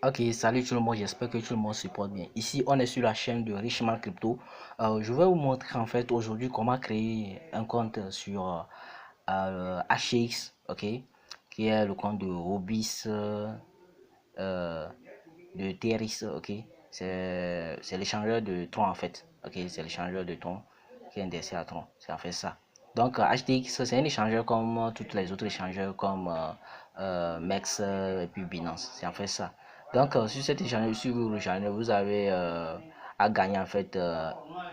Ok, salut tout le monde, j'espère que tout le monde se porte bien. Ici, on est sur la chaîne de Richement Crypto. Je vais vous montrer en fait aujourd'hui comment créer un compte sur HX, ok, qui est le compte de Robis euh, de TRX, ok. C'est l'échangeur de Tron en fait, ok, c'est l'échangeur de Tron qui est indexé à Tron, c'est en fait ça. Donc HTX, c'est un échangeur comme tous les autres échangeurs comme MEX et puis Binance, c'est en fait ça. Donc sur cet échangeur, sur le échangeur, vous avez à gagner en fait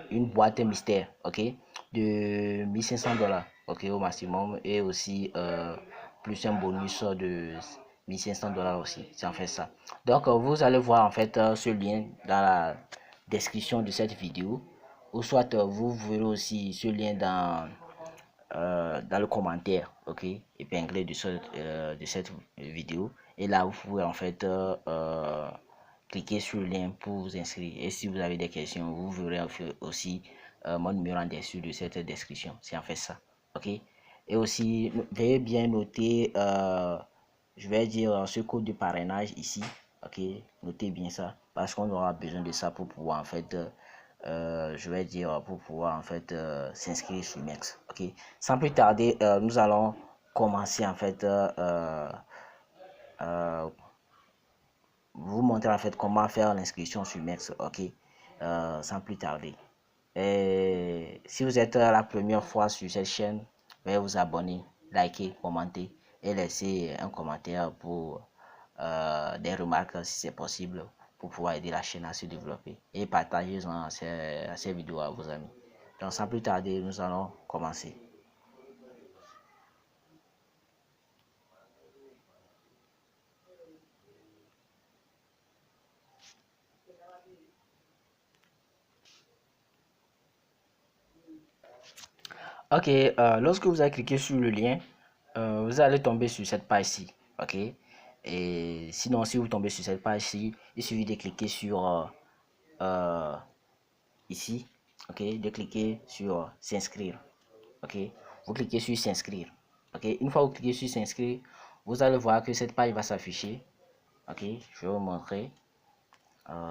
une boîte mystère, ok, de 1500 $, ok, au maximum, et aussi plus un bonus de 1500 $ aussi, c'est en fait ça. Donc vous allez voir en fait ce lien dans la description de cette vidéo, ou soit vous verrez aussi ce lien dans le commentaire, ok, épinglé de cette vidéo. Et là, vous pouvez en fait cliquer sur le lien pour vous inscrire. Et si vous avez des questions, vous verrez aussi mon numéro en dessous de cette description. C'est en fait ça, ok. Et aussi, veuillez bien noter, je vais dire ce code de parrainage ici, ok. Notez bien ça parce qu'on aura besoin de ça pour pouvoir en fait je vais dire pour pouvoir en fait s'inscrire sur MEX, ok. Sans plus tarder, nous allons commencer en fait euh, vous montrer en fait comment faire l'inscription sur MEX, ok. Sans plus tarder, et si vous êtes la première fois sur cette chaîne, veuillez vous abonner, liker, commenter et laisser un commentaire pour des remarques si c'est possible, pour pouvoir aider la chaîne à se développer, et partager ces vidéos à vos amis. Donc sans plus tarder, nous allons commencer. Ok, lorsque vous allez cliquer sur le lien, vous allez tomber sur cette page-ci, ok. Et sinon, si vous tombez sur cette page-ci, il suffit de cliquer sur euh, ici, ok, de cliquer sur s'inscrire, ok. Vous cliquez sur s'inscrire, ok. Une fois que vous cliquez sur s'inscrire, vous allez voir que cette page va s'afficher, ok. Je vais vous montrer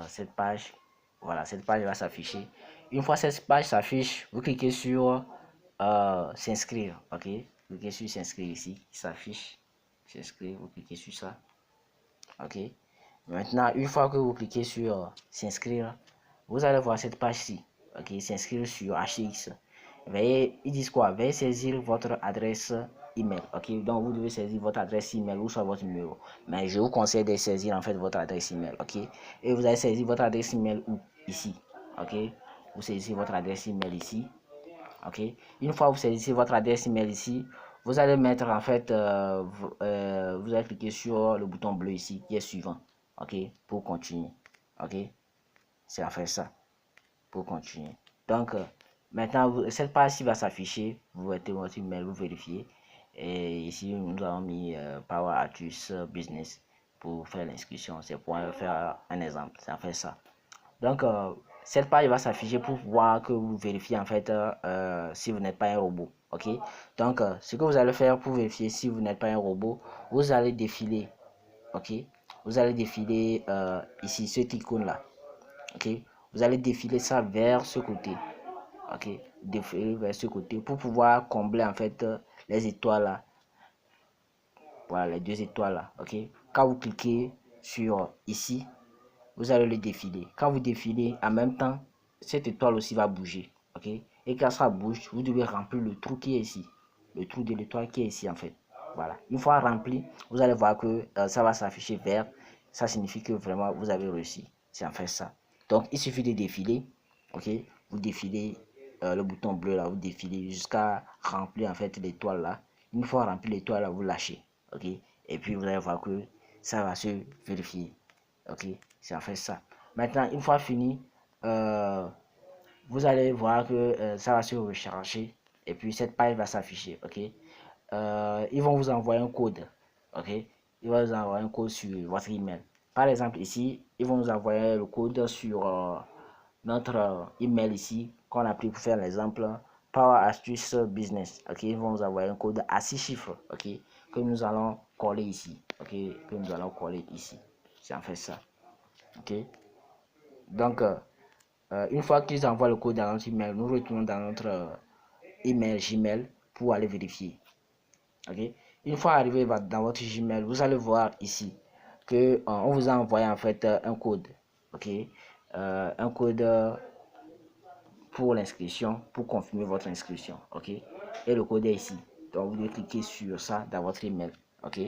cette page. Voilà, cette page va s'afficher. Une fois cette page s'affiche, vous cliquez sur s'inscrire, ok. Vous cliquez sur s'inscrire ici, qui s'affiche, s'inscrire, vous cliquez sur ça, ok. Maintenant, une fois que vous cliquez sur s'inscrire, vous allez voir cette page-ci, ok, s'inscrire sur HX. Veuillez, ils disent quoi? Veuillez saisir votre adresse email, ok. Donc vous devez saisir votre adresse email ou soit votre numéro, mais je vous conseille de saisir en fait votre adresse email, ok. Et vous allez saisir votre adresse email ici, ok. Vous saisissez votre adresse email ici, ok. Une fois que vous saisissez votre adresse email ici, vous allez mettre en fait vous allez cliquer sur le bouton bleu ici qui est suivant, ok, pour continuer, ok. C'est en fait ça pour continuer. Donc maintenant cette page-ci va s'afficher, vous mettez votre email, vous vérifiez, et ici nous avons mis Power Artus Business pour faire l'inscription. C'est pour faire un exemple, c'est en fait ça. Donc cette page va s'afficher pour voir que vous vérifiez en fait si vous n'êtes pas un robot, ok. Donc ce que vous allez faire pour vérifier si vous n'êtes pas un robot, vous allez défiler, ok. Vous allez défiler ici cette icône là, ok. Vous allez défiler ça vers ce côté, ok. Défiler vers ce côté pour pouvoir combler en fait les étoiles là, voilà, les deux étoiles là, ok. Quand vous cliquez sur ici, vous allez le défiler. Quand vous défilez, en même temps, cette étoile aussi va bouger, ok. Et quand ça bouge, vous devez remplir le trou qui est ici, le trou de l'étoile qui est ici en fait. Voilà, une fois rempli, vous allez voir que ça va s'afficher vert. Ça signifie que vraiment vous avez réussi, c'est en fait ça. Donc il suffit de défiler, ok. Vous défilez le bouton bleu là, vous défilez jusqu'à remplir en fait l'étoile là. Une fois rempli l'étoile là, vous lâchez, ok. Et puis vous allez voir que ça va se vérifier, ok. C'est en fait ça. Maintenant, une fois fini, vous allez voir que ça va se recharger et puis cette page va s'afficher, ok. Ils vont vous envoyer un code, ok. Ils vont vous envoyer un code sur votre email. Par exemple ici, ils vont nous envoyer le code sur notre email ici qu'on a pris pour faire l'exemple Power Astuce Business, ok. Ils vont nous envoyer un code à 6 chiffres, ok, que nous allons coller ici, ok, que nous allons coller ici, C'est en fait ça. Ok. Donc, une fois qu'ils envoient le code dans notre email, nous retournons dans notre email Gmail pour aller vérifier. Ok. Une fois arrivé dans votre Gmail, vous allez voir ici que on vous a envoyé en fait un code. Ok. Un code pour l'inscription, pour confirmer votre inscription. Ok. Et le code est ici. Donc, vous devez cliquer sur ça dans votre email. Ok.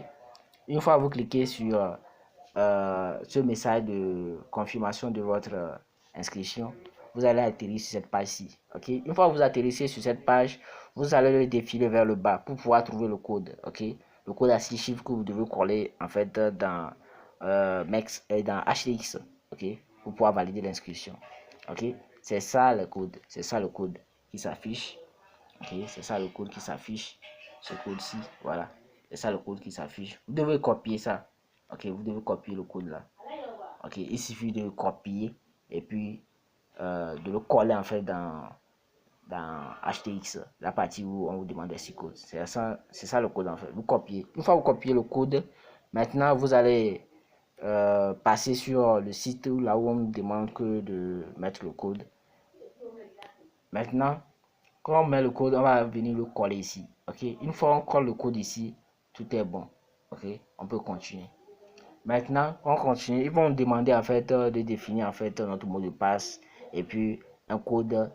Une fois vous cliquez sur ce message de confirmation de votre inscription, vous allez atterrir sur cette page-ci. Ok. Une fois que vous atterrissez sur cette page, vous allez le défiler vers le bas pour pouvoir trouver le code. Ok. Le code à 6 chiffres que vous devez coller en fait dans Mex et dans HTX. Ok. Pour pouvoir valider l'inscription. Ok. C'est ça le code. C'est ça le code qui s'affiche. Ok. C'est ça le code qui s'affiche. Ce code-ci. Voilà. C'est ça le code qui s'affiche. Vous devez copier ça. Ok, vous devez copier le code là. Ok, il suffit de copier et puis de le coller en fait dans HTX, la partie où on vous demande des codes. C'est ça le code en fait. Vous copiez. Une fois que vous copiez le code, maintenant vous allez passer sur le site là où on nous demande que de mettre le code. Maintenant, quand on met le code, on va venir le coller ici. Ok, une fois on colle le code ici, tout est bon. Ok, on peut continuer. Maintenant, on continue. Ils vont demander en fait de définir en fait notre mot de passe et puis un code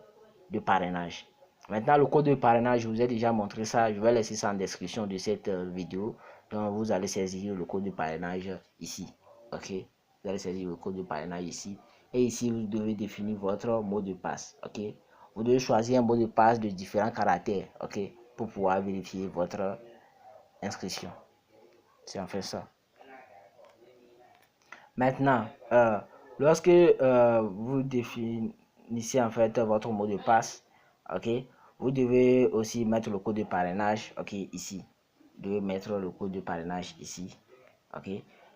de parrainage. Maintenant, le code de parrainage, je vous ai déjà montré ça. Je vais laisser ça en description de cette vidéo. Donc, vous allez saisir le code de parrainage ici. Ok. Vous allez saisir le code de parrainage ici. Et ici, vous devez définir votre mot de passe. Ok. Vous devez choisir un mot de passe de différents caractères. Ok. Pour pouvoir vérifier votre inscription. C'est en fait ça. Maintenant, lorsque vous définissez en fait votre mot de passe, ok, vous devez aussi mettre le code de parrainage, ok, ici. Vous devez mettre le code de parrainage ici, ok.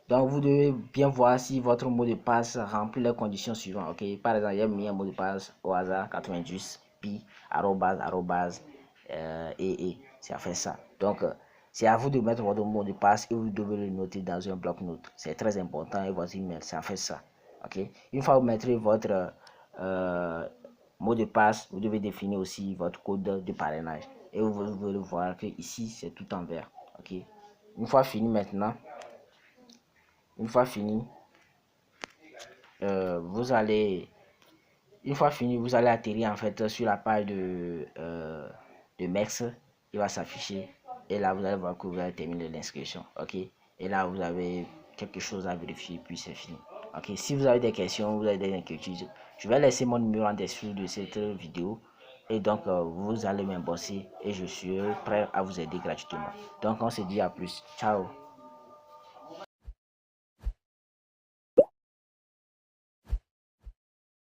Donc, vous devez bien voir si votre mot de passe remplit les conditions suivantes, ok. Par exemple, j'ai mis un mot de passe au hasard 90 pi arrobase et c'est à faire ça. Donc, c'est à vous de mettre votre mot de passe et vous devez le noter dans un bloc-notes. C'est très important et votre email, ça fait ça. Ok. Une fois que vous mettrez votre mot de passe, vous devez définir aussi votre code de parrainage. Et vous allez voir que ici, c'est tout en vert. Ok. Une fois fini maintenant, une fois fini, vous allez atterrir en fait sur la page de Mex. Il va s'afficher et là vous allez voir que vous avez terminé l'inscription. Ok, et là vous avez quelque chose à vérifier puis c'est fini. Ok, si vous avez des questions, vous avez des inquiétudes, je vais laisser mon numéro en dessus de cette vidéo et donc vous allez m'embosser et je suis prêt à vous aider gratuitement. Donc on se dit à plus. Ciao.